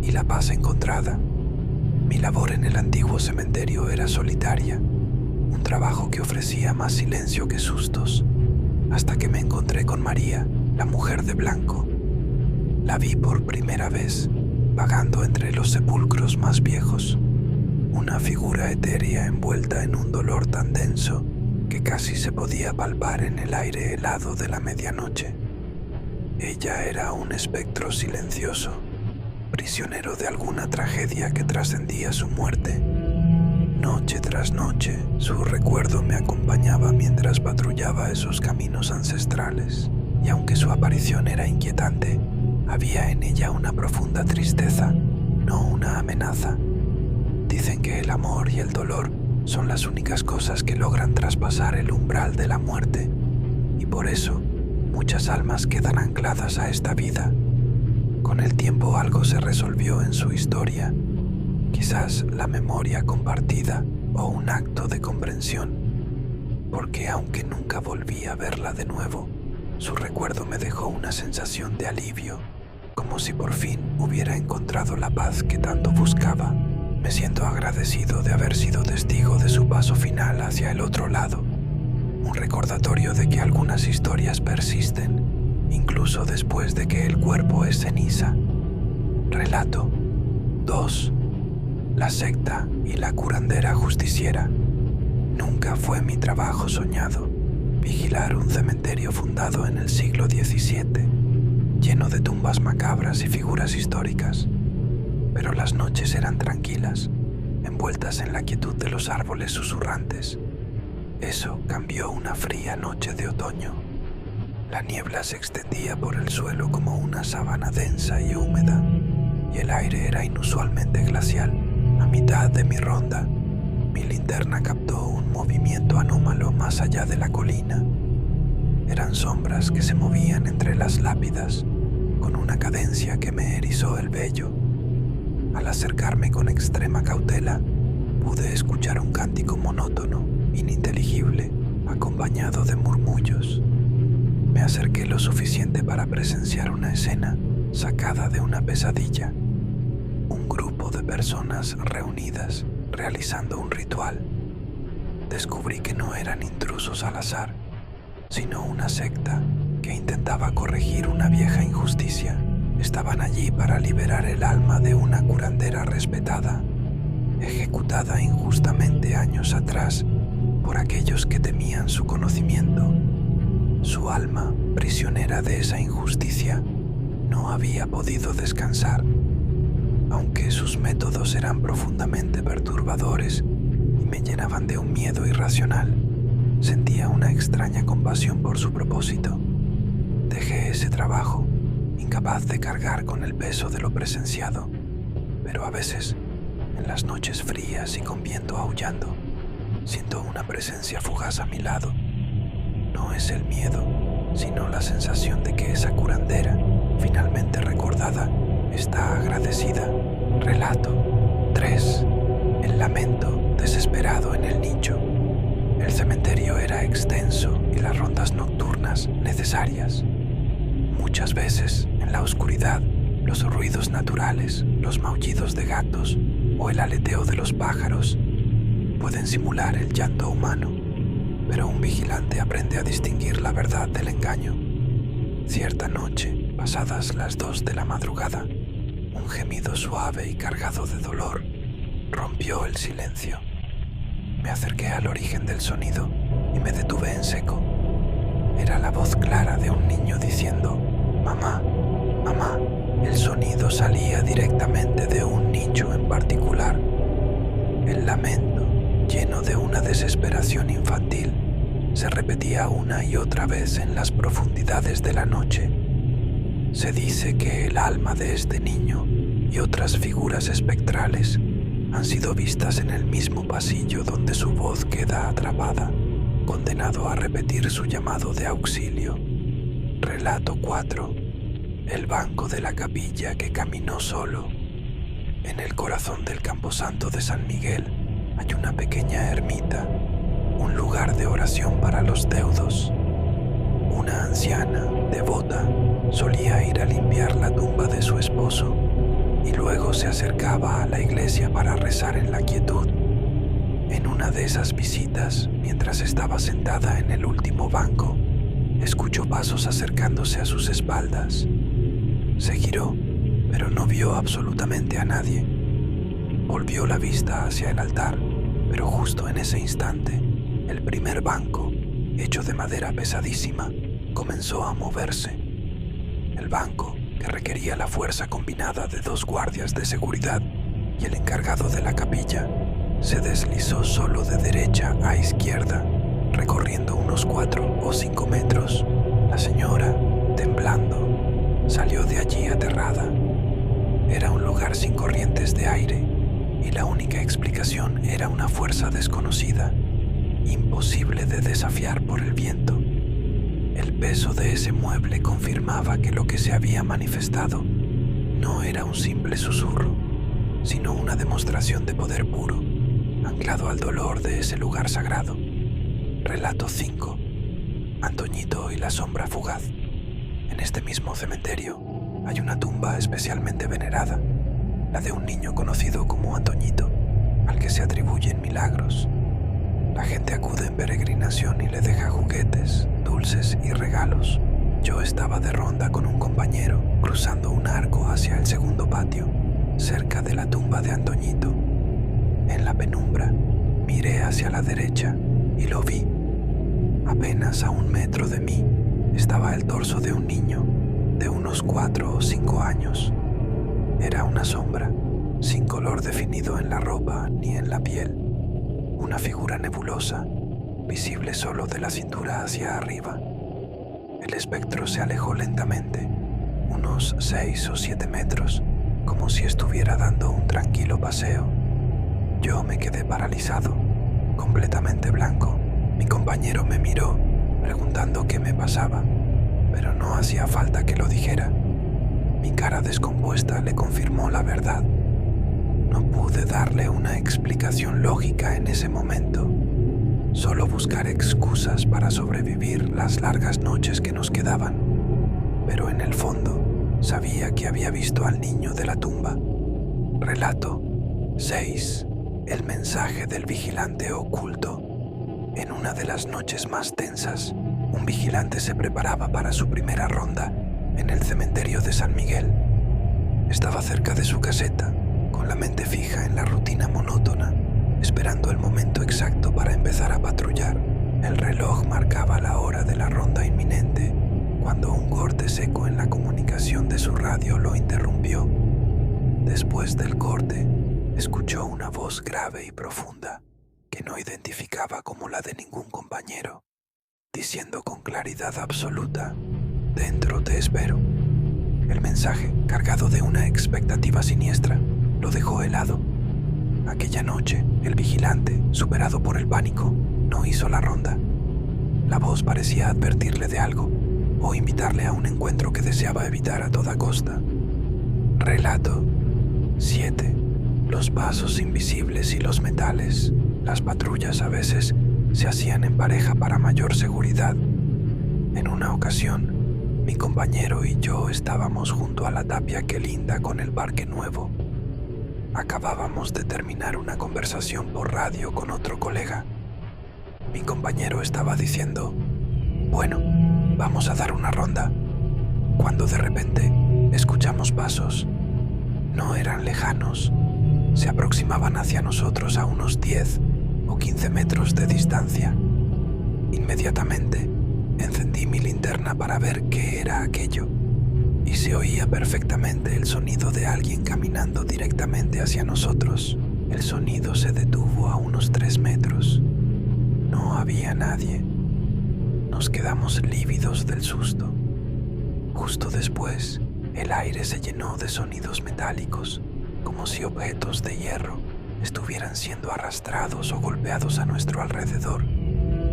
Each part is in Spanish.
y la paz encontrada. Mi labor en el antiguo cementerio era solitaria, un trabajo que ofrecía más silencio que sustos, hasta que me encontré con María, la mujer de blanco. La vi por primera vez, vagando entre los sepulcros más viejos, una figura etérea envuelta en un dolor tan denso que casi se podía palpar en el aire helado de la medianoche. Ella era un espectro silencioso, prisionero de alguna tragedia que trascendía su muerte. Noche tras noche, su recuerdo me acompañaba mientras patrullaba esos caminos ancestrales, y aunque su aparición era inquietante, había en ella una profunda tristeza, no una amenaza. Dicen que el amor y el dolor son las únicas cosas que logran traspasar el umbral de la muerte, y por eso muchas almas quedan ancladas a esta vida. Con el tiempo algo se resolvió en su historia, quizás la memoria compartida o un acto de comprensión, porque aunque nunca volví a verla de nuevo, su recuerdo me dejó una sensación de alivio, como si por fin hubiera encontrado la paz que tanto buscaba. Me siento agradecido de haber sido testigo de su paso final hacia el otro lado, un recordatorio de que algunas historias persisten, incluso después de que el cuerpo es ceniza. Relato 2. La secta y la curandera justiciera. Nunca fue mi trabajo soñado vigilar un cementerio fundado en el siglo XVII, lleno de tumbas macabras y figuras históricas. Pero las noches eran tranquilas, envueltas en la quietud de los árboles susurrantes. Eso cambió una fría noche de otoño. La niebla se extendía por el suelo como una sábana densa y húmeda, y el aire era inusualmente glacial. A mitad de mi ronda, mi linterna captó un movimiento anómalo más allá de la colina. Eran sombras que se movían entre las lápidas, con una cadencia que me erizó el vello. Al acercarme con extrema cautela, pude escuchar un cántico monótono, ininteligible, acompañado de murmullos. Me acerqué lo suficiente para presenciar una escena sacada de una pesadilla. Un grupo de personas reunidas realizando un ritual. Descubrí que no eran intrusos al azar, sino una secta que intentaba corregir una vieja injusticia. Estaban allí para liberar el alma de una curandera respetada, ejecutada injustamente años atrás por aquellos que temían su conocimiento. Su alma, prisionera de esa injusticia, no había podido descansar. Aunque sus métodos eran profundamente perturbadores y me llenaban de un miedo irracional, sentía una extraña compasión por su propósito. Dejé ese trabajo, incapaz de cargar con el peso de lo presenciado, pero a veces, en las noches frías y con viento aullando, siento una presencia fugaz a mi lado. No es el miedo, sino la sensación de que esa curandera, finalmente recordada, está agradecida. Relato 3. El lamento desesperado en el nicho. El cementerio era extenso y las rondas nocturnas necesarias. Muchas veces, en la oscuridad, los ruidos naturales, los maullidos de gatos o el aleteo de los pájaros pueden simular el llanto humano, pero un vigilante aprende a distinguir la verdad del engaño. Cierta noche, pasadas las 2 de la madrugada, un gemido suave y cargado de dolor rompió el silencio. Me acerqué al origen del sonido y me detuve en seco. Era la voz clara de un niño diciendo: «Mamá, mamá». El sonido salía directamente de un nicho en particular. El lamento, lleno de una desesperación infantil, se repetía una y otra vez en las profundidades de la noche. Se dice que el alma de este niño y otras figuras espectrales han sido vistas en el mismo pasillo donde su voz queda atrapada, condenado a repetir su llamado de auxilio. Relato 4. El banco de la capilla que caminó solo. En el corazón del camposanto de San Miguel hay una pequeña ermita, un lugar de oración para los deudos. Una anciana, devota, solía ir a limpiar la tumba de su esposo, y luego se acercaba a la iglesia para rezar en la quietud. En una de esas visitas, mientras estaba sentada en el último banco, escuchó pasos acercándose a sus espaldas. Se giró, pero no vio absolutamente a nadie. Volvió la vista hacia el altar, pero justo en ese instante, el primer banco, hecho de madera pesadísima, comenzó a moverse. El banco, que requería la fuerza combinada de 2 guardias de seguridad y el encargado de la capilla, se deslizó solo de derecha a izquierda, recorriendo unos 4 o 5 metros. La señora, temblando, salió de allí aterrada. Era un lugar sin corrientes de aire y la única explicación era una fuerza desconocida, imposible de desafiar por el viento. El peso de ese mueble confirmaba que lo que se había manifestado no era un simple susurro, sino una demostración de poder puro, anclado al dolor de ese lugar sagrado. Relato 5. Antoñito y la sombra fugaz. En este mismo cementerio hay una tumba especialmente venerada, la de un niño conocido como Antoñito, al que se atribuyen milagros. La gente acude en peregrinación y le deja juguetes, dulces y regalos. Yo estaba de ronda con un compañero, cruzando un arco hacia el segundo patio, cerca de la tumba de Antoñito. En la penumbra, miré hacia la derecha y lo vi. Apenas a 1 metro de mí estaba el torso de un niño de unos 4 o 5 años. Era una sombra, sin color definido en la ropa ni en la piel. Una figura nebulosa, visible solo de la cintura hacia arriba. El espectro se alejó lentamente, unos 6 o 7 metros, como si estuviera dando un tranquilo paseo. Yo me quedé paralizado, completamente blanco. Mi compañero me miró, preguntando qué me pasaba, pero no hacía falta que lo dijera. Mi cara descompuesta le confirmó la verdad. No pude darle una explicación lógica en ese momento, solo buscar excusas para sobrevivir las largas noches que nos quedaban. Pero en el fondo, sabía que había visto al niño de la tumba. Relato 6. El mensaje del vigilante oculto. En una de las noches más tensas, un vigilante se preparaba para su primera ronda en el cementerio de San Miguel. Estaba cerca de su caseta, con la mente fija en la rutina monótona, esperando el momento exacto para empezar a patrullar. El reloj marcaba la hora de la ronda inminente, cuando un corte seco en la comunicación de su radio lo interrumpió. Después del corte, escuchó una voz grave y profunda, que no identificaba como la de ningún compañero, diciendo con claridad absoluta: «Dentro te espero». El mensaje, cargado de una expectativa siniestra, lo dejó helado. Aquella noche, el vigilante, superado por el pánico, no hizo la ronda. La voz parecía advertirle de algo, o invitarle a un encuentro que deseaba evitar a toda costa. Relato 7. Los pasos invisibles y los metales. Las patrullas a veces se hacían en pareja para mayor seguridad. En una ocasión, mi compañero y yo estábamos junto a la tapia que linda con el Parque Nuevo. Acabábamos de terminar una conversación por radio con otro colega. Mi compañero estaba diciendo: «Bueno, vamos a dar una ronda», cuando de repente escuchamos pasos. No eran lejanos. Se aproximaban hacia nosotros a unos 10 o 15 metros de distancia. Inmediatamente encendí mi linterna para ver qué era aquello, y se oía perfectamente el sonido de alguien caminando directamente hacia nosotros. El sonido se detuvo a unos 3 metros. No había nadie. Nos quedamos lívidos del susto. Justo después, el aire se llenó de sonidos metálicos, como si objetos de hierro estuvieran siendo arrastrados o golpeados a nuestro alrededor,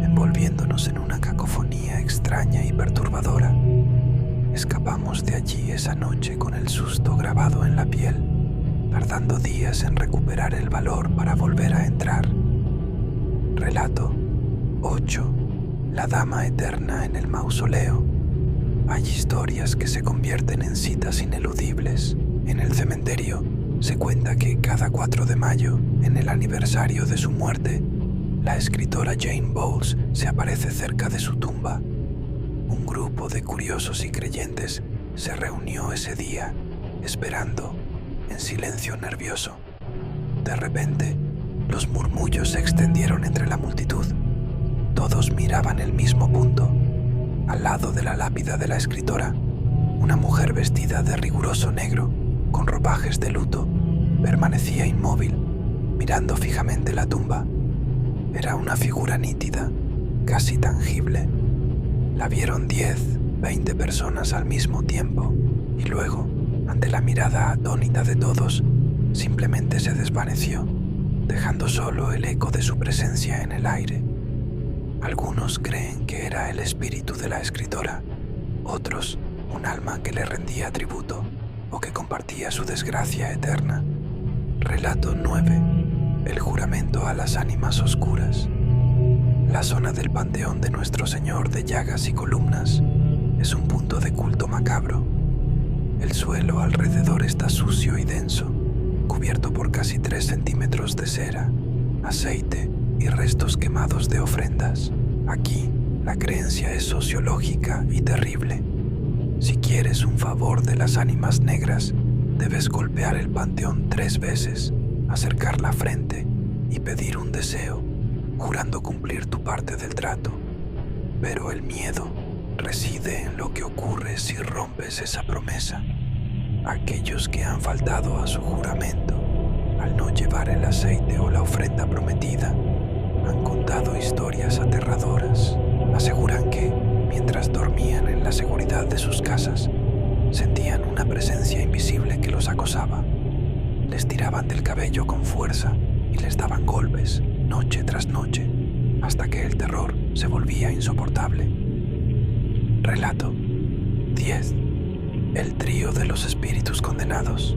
envolviéndonos en una cacofonía extraña y perturbadora. Escapamos de allí esa noche con el susto grabado en la piel, tardando días en recuperar el valor para volver a entrar. Relato 8. La dama eterna en el mausoleo. Hay historias que se convierten en citas ineludibles, En el cementerio se cuenta que cada 4 de mayo, en el aniversario de su muerte, la escritora Jane Bowles se aparece cerca de su tumba. Un grupo de curiosos y creyentes se reunió ese día, esperando, en silencio nervioso. De repente, los murmullos se extendieron entre la multitud. Todos miraban el mismo punto. Al lado de la lápida de la escritora, una mujer vestida de riguroso negro, con ropajes de luto, permanecía inmóvil, mirando fijamente la tumba. Era una figura nítida, casi tangible. La vieron 10, 20 personas al mismo tiempo, y luego, ante la mirada atónita de todos, simplemente se desvaneció, dejando solo el eco de su presencia en el aire. Algunos creen que era el espíritu de la escritora, otros un alma que le rendía tributo o que compartía su desgracia eterna. Relato 9. El juramento a las ánimas oscuras. La zona del panteón de Nuestro Señor de Llagas y Columnas es un punto de culto macabro. El suelo alrededor está sucio y denso, cubierto por casi 3 centímetros de cera, aceite y restos quemados de ofrendas. Aquí, la creencia es sociológica y terrible. Si quieres un favor de las ánimas negras, debes golpear el panteón 3 veces, acercar la frente y pedir un deseo, jurando cumplir tu parte del trato. Pero el miedo reside en lo que ocurre si rompes esa promesa. Aquellos que han faltado a su juramento, al no llevar el aceite o la ofrenda prometida, han contado historias aterradoras. Aseguran que, mientras dormían en la seguridad de sus casas, sentían una presencia invisible que los acosaba. Les tiraban del cabello con fuerza y les daban golpes, noche tras noche, hasta que el terror se volvía insoportable. Relato 10. El trío de los espíritus condenados.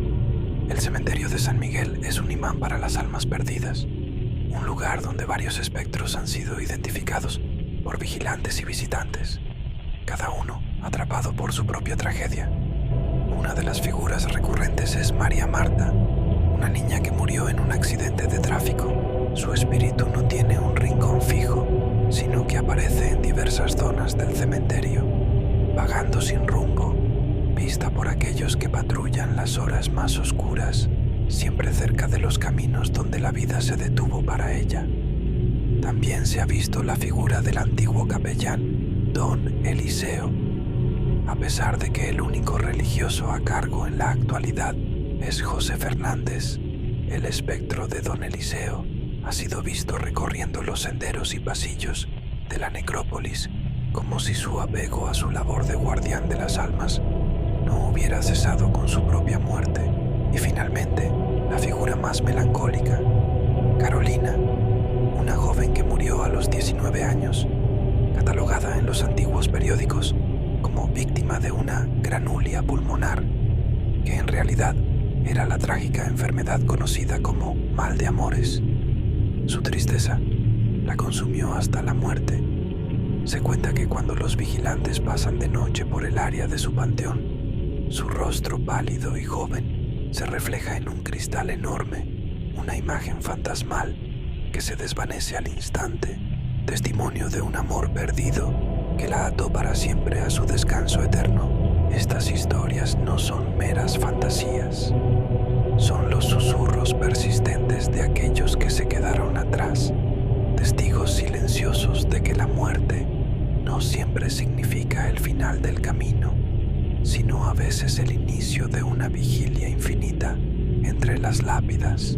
El cementerio de San Miguel es un imán para las almas perdidas, un lugar donde varios espectros han sido identificados por vigilantes y visitantes, cada uno atrapado por su propia tragedia. Una de las figuras recurrentes es María Marta, una niña que murió en un accidente de tráfico. Su espíritu no tiene un rincón fijo, sino que aparece en diversas zonas del cementerio, vagando sin rumbo, vista por aquellos que patrullan las horas más oscuras, siempre cerca de los caminos donde la vida se detuvo para ella. También se ha visto la figura del antiguo capellán, Don Eliseo. A pesar de que el único religioso a cargo en la actualidad es José Fernández, el espectro de Don Eliseo ha sido visto recorriendo los senderos y pasillos de la necrópolis, como si su apego a su labor de guardián de las almas no hubiera cesado con su propia muerte. Y finalmente, la figura más melancólica, Carolina, una joven que murió a los 19 años, catalogada en los antiguos periódicos como víctima de una granulia pulmonar, que en realidad era la trágica enfermedad conocida como mal de amores. Su tristeza la consumió hasta la muerte. Se cuenta que cuando los vigilantes pasan de noche por el área de su panteón, su rostro pálido y joven se refleja en un cristal enorme, una imagen fantasmal que se desvanece al instante, testimonio de un amor perdido que la ató para siempre a su descanso eterno. Estas historias no son meras fantasías, son los susurros persistentes de aquellos que se quedaron atrás, testigos silenciosos de que la muerte no siempre significa el final del camino, sino a veces el inicio de una vigilia infinita entre las lápidas.